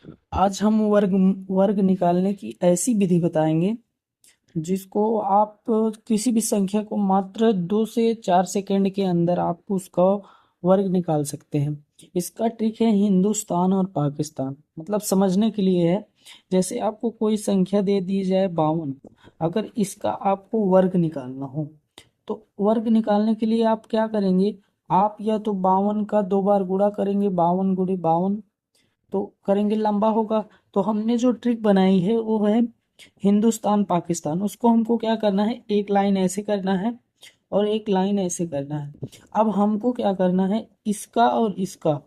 आज हम वर्ग वर्ग निकालने की ऐसी विधि बताएंगे जिसको आप किसी भी संख्या को मात्र 2 से 4 सेकंड के अंदर आप उसका वर्ग निकाल सकते हैं। इसका ट्रिक है हिंदुस्तान और पाकिस्तान, मतलब समझने के लिए है। जैसे आपको कोई संख्या दे दी जाए 52, अगर इसका आपको वर्ग निकालना हो तो वर्ग निकालने के लिए आप क्या करेंगे, आप या तो 52 का 2 बार गुणा करेंगे, 52 × 52 तो करेंगे लंबा होगा। तो हमने जो ट्रिक बनाई है वो है हिंदुस्तान पाकिस्तान। उसको हमको क्या करना है, एक लाइन ऐसे करना है और एक लाइन ऐसे करना है। अब हमको क्या करना है, इसका और इसका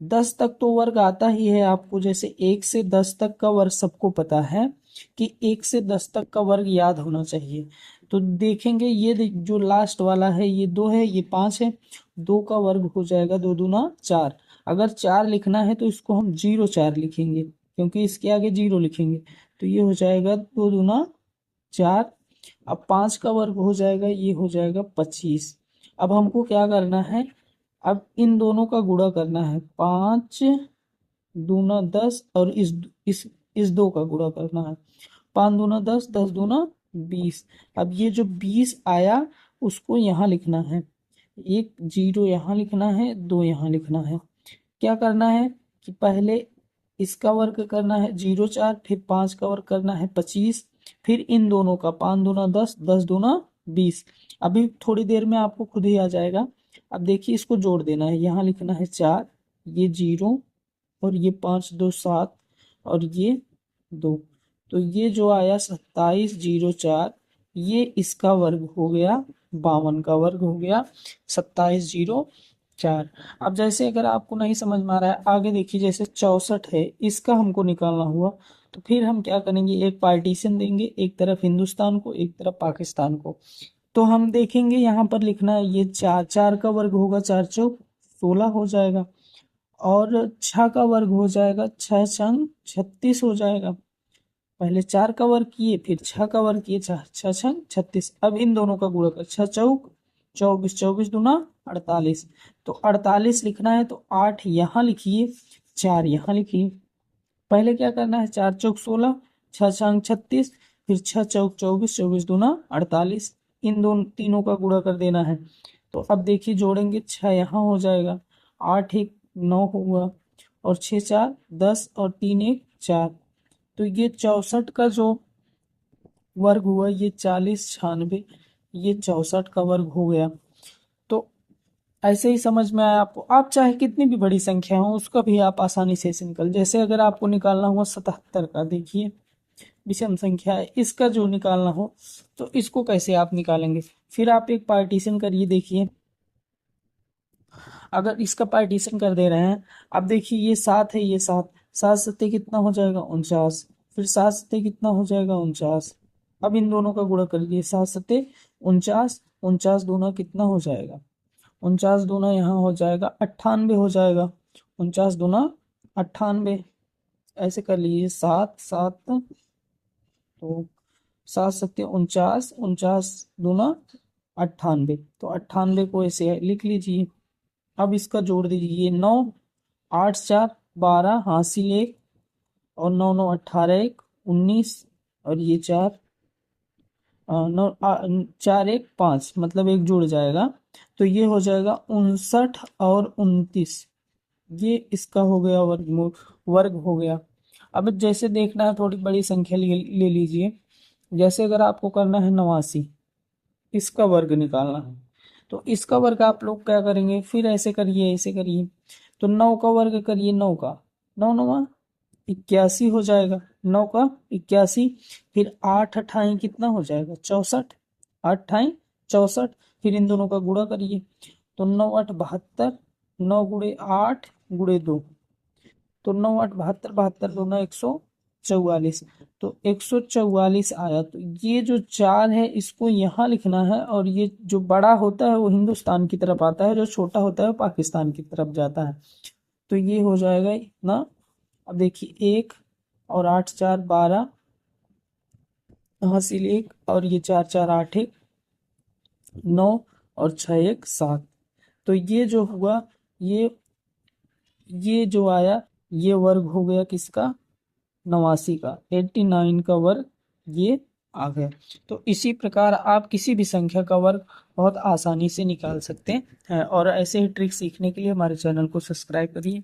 10 तक तो वर्ग आता ही है आपको, जैसे 1 से 10 तक का वर्ग सबको पता है कि 1 से 10 तक का वर्ग याद होना चाहिए। तो देखेंगे ये जो लास्ट वाला है ये 2 है, ये 5 है। 2 का वर्ग हो जाएगा 2 दूना 4। अगर 4 लिखना है तो इसको हम 0 4 लिखेंगे, क्योंकि इसके आगे 0 लिखेंगे। तो ये हो जाएगा 2 दूना 4। अब 5 का वर्ग हो जाएगा, ये हो जाएगा 25। अब हमको क्या करना है, अब इन दोनों का गुणा करना है, 5 दूना 10 और इस 2 का गुणा करना है, 5 दूना 10, 10 दूना 20। अब ये जो 20 आया उसको यहाँ लिखना है, एक 0 यहाँ लिखना है, 2 यहाँ लिखना है। क्या करना है कि पहले इसका वर्ग करना है 0 4, फिर 5 का वर्ग करना है 25, फिर इन दोनों का 5 दूना 10, 10 दूना 20। अभी थोड़ी देर में आपको खुद ही आ जाएगा। अब देखिए इसको जोड़ देना है, यहाँ लिखना है 4, ये 0 और ये 5 2 7 और ये 2। तो ये जो आया 27 0 4, ये इसका वर्ग हो गया, 52 का वर्ग हो गया 27 0 4। अब जैसे अगर आपको नहीं समझ में आ रहा है आगे देखिए, जैसे 64 है, इसका हमको निकालना हुआ तो फिर हम क्या करेंगे, एक पार्टीशन देंगे, एक तरफ हिंदुस्तान को एक तरफ पाकिस्तान को। तो हम देखेंगे यहाँ पर लिखना है, ये 4 4 का वर्ग होगा, 4 चौक 16 हो जाएगा। और 6 का वर्ग हो जाएगा, 6 छंग 36 हो जाएगा। पहले 4 का वर्ग किए, फिर 6 का वर्ग किए, 6 छंग 36। अब इन दोनों का गुणा कर, 6 चौक 24, 24 दूना 48। तो 48 लिखना है तो 8 यहाँ लिखिए, 4 यहाँ लिखिए। पहले क्या करना है, 4 चौक 16, 6 छंग 36, फिर 6 चौक 24, 24 दूना 48। इन दोनों तीनों का गुणा कर देना है। तो अब देखिए जोड़ेंगे, 6 यहाँ हो जाएगा, 8 1 9 हुआ, और 6 4 10 और 3 1 4। तो ये 64 का जो वर्ग हुआ ये 40 96, ये 64 का वर्ग हो गया। तो ऐसे ही समझ में आया आपको। आप चाहे कितनी भी बड़ी संख्या हो उसका भी आप आसानी से इसे निकल, जैसे अगर आपको निकालना हुआ 77 का, देखिए विषम संख्या है, इसका जो निकालना हो तो इसको कैसे आप निकालेंगे। फिर आप एक पार्टीशन करिए, देखिए अगर इसका पार्टीशन कर दे रहे हैं, अब देखिए ये 7 है, ये 7, 7 सत्ते कितना हो जाएगा 49, फिर 7 सत्ते कितना हो जाएगा 49। अब इन दोनों का गुणा कर लीजिए, 7 सत्ते 49, 49 दूना कितना हो जाएगा, 49 दूना यहाँ हो जाएगा 98 हो जाएगा, 49 दूना 98। ऐसे कर लीजिए, 7 7 तो 7 सत्ते 49, 49 दूना 98। तो 98 को ऐसे लिख लीजिए। अब इसका जोड़ दीजिए, 9 8 4 12 हासिल 1, और 9 9 18 1 19, और ये 4 नौ 4 1 5, मतलब एक जुड़ जाएगा। तो ये हो जाएगा 59 और 29। ये इसका हो गया वर्गमूल, वर्ग हो गया। अब जैसे देखना है थोड़ी बड़ी संख्या ले लीजिए, जैसे अगर आपको करना है 89, इसका वर्ग निकालना है। तो इसका वर्ग आप लोग क्या करेंगे, फिर ऐसे करिए ऐसे करिए। तो 9 का वर्ग करिए, 9 का 9 9 81 हो जाएगा, 9 का 81। फिर 8 अठाई कितना हो जाएगा 64, 8 अठाई 64। फिर इन दोनों का गुणा करिए, तो 9 8 72, 9 गुणे 8 गुणे 2, तो 9 8 72, 72 दूना 144। तो 144 आया। तो ये जो 4 है इसको यहाँ लिखना है, और ये जो बड़ा होता है वो हिंदुस्तान की तरफ आता है, जो छोटा होता है वो पाकिस्तान की तरफ जाता है। तो ये हो जाएगा इतना। अब देखिए 1 और 8 4 12 हासिल 1, और ये 4 4 8 1 9, और 6 1 7। तो ये जो हुआ, ये ये जो आया ये वर्ग हो गया किसका, 89 का, 89 का वर्ग ये आ गया। तो इसी प्रकार आप किसी भी संख्या का वर्ग बहुत आसानी से निकाल सकते हैं। और ऐसे ही ट्रिक सीखने के लिए हमारे चैनल को सब्सक्राइब करिए।